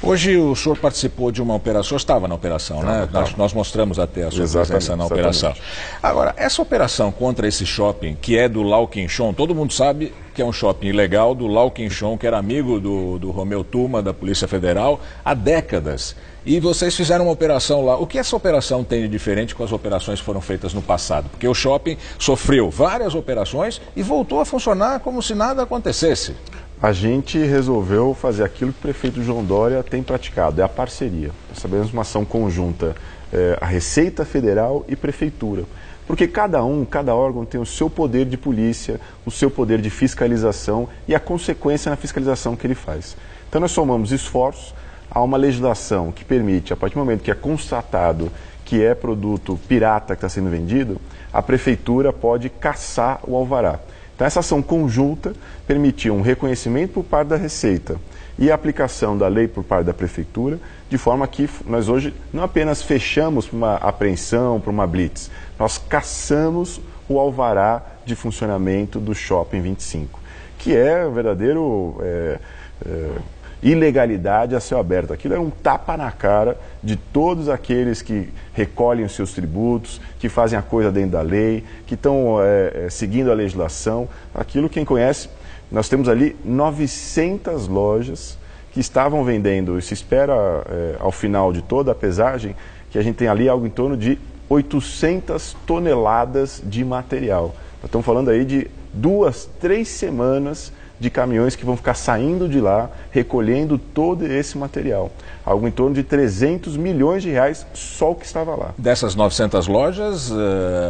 Hoje o senhor participou de uma operação, estava na operação, né? Nós mostramos até a sua presença na operação. Agora, essa operação contra esse shopping, que é do Lau Quinchon, todo mundo sabe que é um shopping ilegal do Lau Quinchon, que era amigo do Romeu Tuma, da Polícia Federal, há décadas. E vocês fizeram uma operação lá. O que essa operação tem de diferente com as operações que foram feitas no passado? Porque o shopping sofreu várias operações e voltou a funcionar como se nada acontecesse. A gente resolveu fazer aquilo que o prefeito João Dória tem praticado, é a parceria. Nós sabemos uma ação conjunta, a Receita Federal e Prefeitura. Porque cada órgão tem o seu poder de polícia, o seu poder de fiscalização e a consequência na fiscalização que ele faz. Então nós somamos esforços a uma legislação que permite, a partir do momento que é constatado que é produto pirata que está sendo vendido, a Prefeitura pode cassar o alvará. Então, essa ação conjunta permitiu um reconhecimento por parte da Receita e a aplicação da lei por parte da Prefeitura, de forma que nós hoje não apenas fechamos para uma apreensão, para uma blitz, nós cassamos o alvará de funcionamento do Shopping 25, que é um verdadeiro ilegalidade a céu aberto. Aquilo era um tapa na cara de todos aqueles que recolhem os seus tributos, que fazem a coisa dentro da lei, que estão seguindo a legislação. Aquilo, quem conhece, nós temos ali 900 lojas que estavam vendendo, e se espera ao final de toda a pesagem, que a gente tem ali algo em torno de 800 toneladas de material. Nós estamos falando aí de 2, 3 semanas de caminhões que vão ficar saindo de lá, recolhendo todo esse material. Algo em torno de 300 milhões de reais só o que estava lá. Dessas 900 lojas,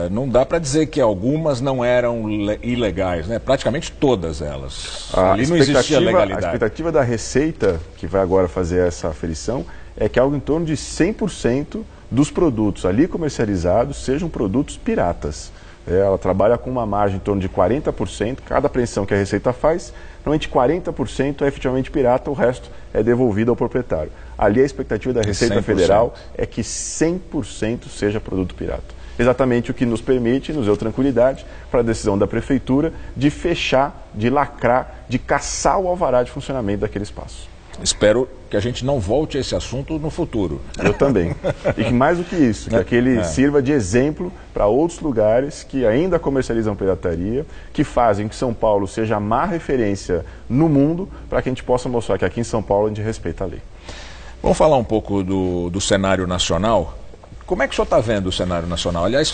não dá para dizer que algumas não eram ilegais, né? Praticamente todas elas. Ali não existia legalidade. A expectativa da Receita, que vai agora fazer essa aferição, é que algo em torno de 100% dos produtos ali comercializados sejam produtos piratas. Ela trabalha com uma margem em torno de 40%, cada apreensão que a Receita faz, normalmente 40% é efetivamente pirata, o resto é devolvido ao proprietário. Ali a expectativa da Receita 100%. Federal é que 100% seja produto pirata. Exatamente o que nos permite, nos deu tranquilidade para a decisão da Prefeitura de fechar, de lacrar, de caçar o alvará de funcionamento daquele espaço. Espero que a gente não volte a esse assunto no futuro. Eu também. E que mais do que isso, que aquele sirva de exemplo para outros lugares que ainda comercializam pirataria, que fazem que São Paulo seja a má referência no mundo, para que a gente possa mostrar que aqui em São Paulo a gente respeita a lei. Vamos falar um pouco do cenário nacional. Como é que o senhor está vendo o cenário nacional? Aliás,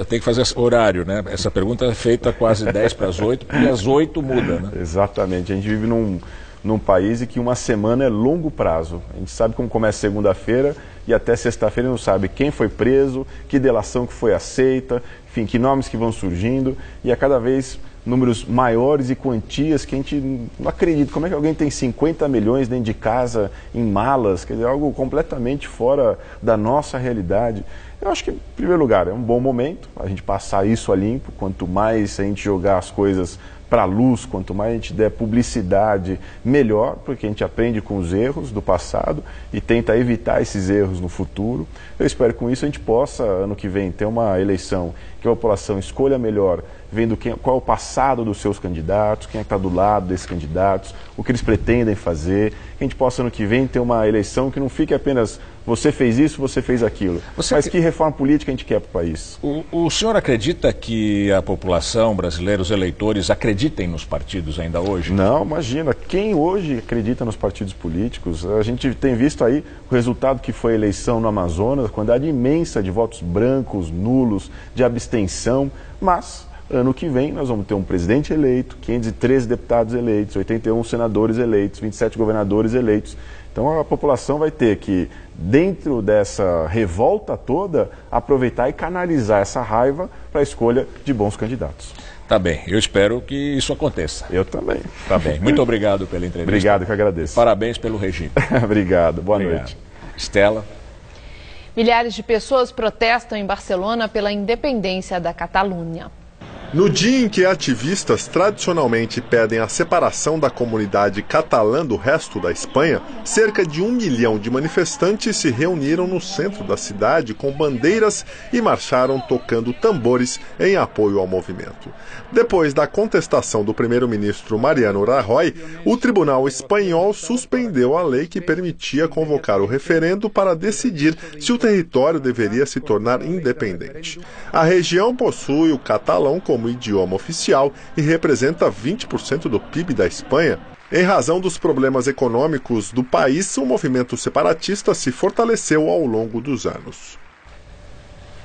tem que fazer esse horário, né? Essa pergunta é feita quase 10 para as 8, porque às 8 muda, né? Exatamente. A gente vive num país em que uma semana é longo prazo. A gente sabe como começa segunda-feira e até sexta-feira não sabe quem foi preso, que delação que foi aceita, enfim, que nomes que vão surgindo, e a cada vez números maiores e quantias que a gente não acredita. Como é que alguém tem 50 milhões dentro de casa, em malas? Quer dizer, algo completamente fora da nossa realidade. Eu acho que, em primeiro lugar, é um bom momento a gente passar isso a limpo. Quanto mais a gente jogar as coisas para a luz, quanto mais a gente der publicidade, melhor, porque a gente aprende com os erros do passado e tenta evitar esses erros no futuro. Eu espero que com isso a gente possa, ano que vem, ter uma eleição que a população escolha melhor, vendo qual é o passado dos seus candidatos, quem é que está do lado desses candidatos, o que eles pretendem fazer, que a gente possa, ano que vem, ter uma eleição que não fique apenas você fez isso, você fez aquilo. Mas que reforma política a gente quer para o país? O senhor acredita que a população brasileira, os eleitores, acreditem nos partidos ainda hoje? Não, imagina. Quem hoje acredita nos partidos políticos? A gente tem visto aí o resultado que foi a eleição no Amazonas, a quantidade imensa de votos brancos, nulos, de abstenção, mas ano que vem nós vamos ter um presidente eleito, 513 deputados eleitos, 81 senadores eleitos, 27 governadores eleitos. Então a população vai ter que, dentro dessa revolta toda, aproveitar e canalizar essa raiva para a escolha de bons candidatos. Tá bem, eu espero que isso aconteça. Eu também. Tá bem, muito obrigado pela entrevista. Obrigado, que agradeço. Parabéns pelo regime. Obrigado, boa noite. Estela. Milhares de pessoas protestam em Barcelona pela independência da Catalunha. No dia em que ativistas tradicionalmente pedem a separação da comunidade catalã do resto da Espanha, cerca de 1 milhão de manifestantes se reuniram no centro da cidade com bandeiras e marcharam tocando tambores em apoio ao movimento. Depois da contestação do primeiro-ministro Mariano Rajoy, o tribunal espanhol suspendeu a lei que permitia convocar o referendo para decidir se o território deveria se tornar independente. A região possui o catalão como idioma oficial e representa 20% do PIB da Espanha. Em razão dos problemas econômicos do país, o movimento separatista se fortaleceu ao longo dos anos.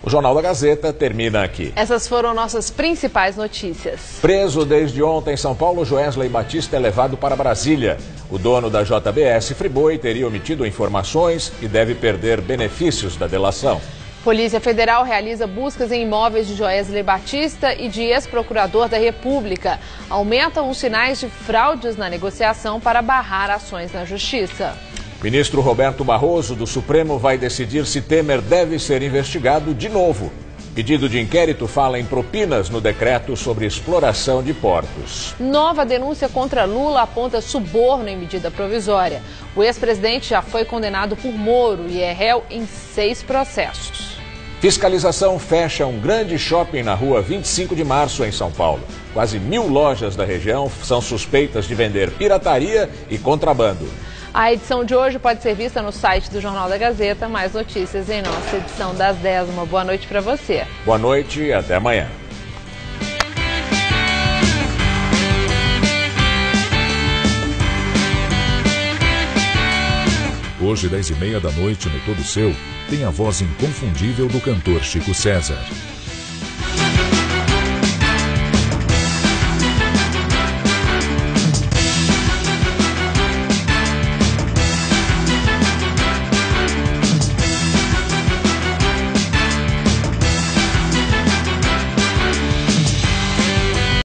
O Jornal da Gazeta termina aqui. Essas foram nossas principais notícias. Preso desde ontem em São Paulo, Joesley Batista é levado para Brasília. O dono da JBS Friboi teria omitido informações e deve perder benefícios da delação. Polícia Federal realiza buscas em imóveis de Joesley Batista e de ex-procurador da República. Aumentam os sinais de fraudes na negociação para barrar ações na Justiça. Ministro Roberto Barroso, do Supremo, vai decidir se Temer deve ser investigado de novo. Pedido de inquérito fala em propinas no decreto sobre exploração de portos. Nova denúncia contra Lula aponta suborno em medida provisória. O ex-presidente já foi condenado por Moro e é réu em 6 processos. Fiscalização fecha um grande shopping na rua 25 de março, em São Paulo. Quase 1000 lojas da região são suspeitas de vender pirataria e contrabando. A edição de hoje pode ser vista no site do Jornal da Gazeta. Mais notícias em nossa edição das 10. Uma boa noite para você. Boa noite e até amanhã. Hoje, 10h30 da noite, no Todo Seu, tem a voz inconfundível do cantor Chico César.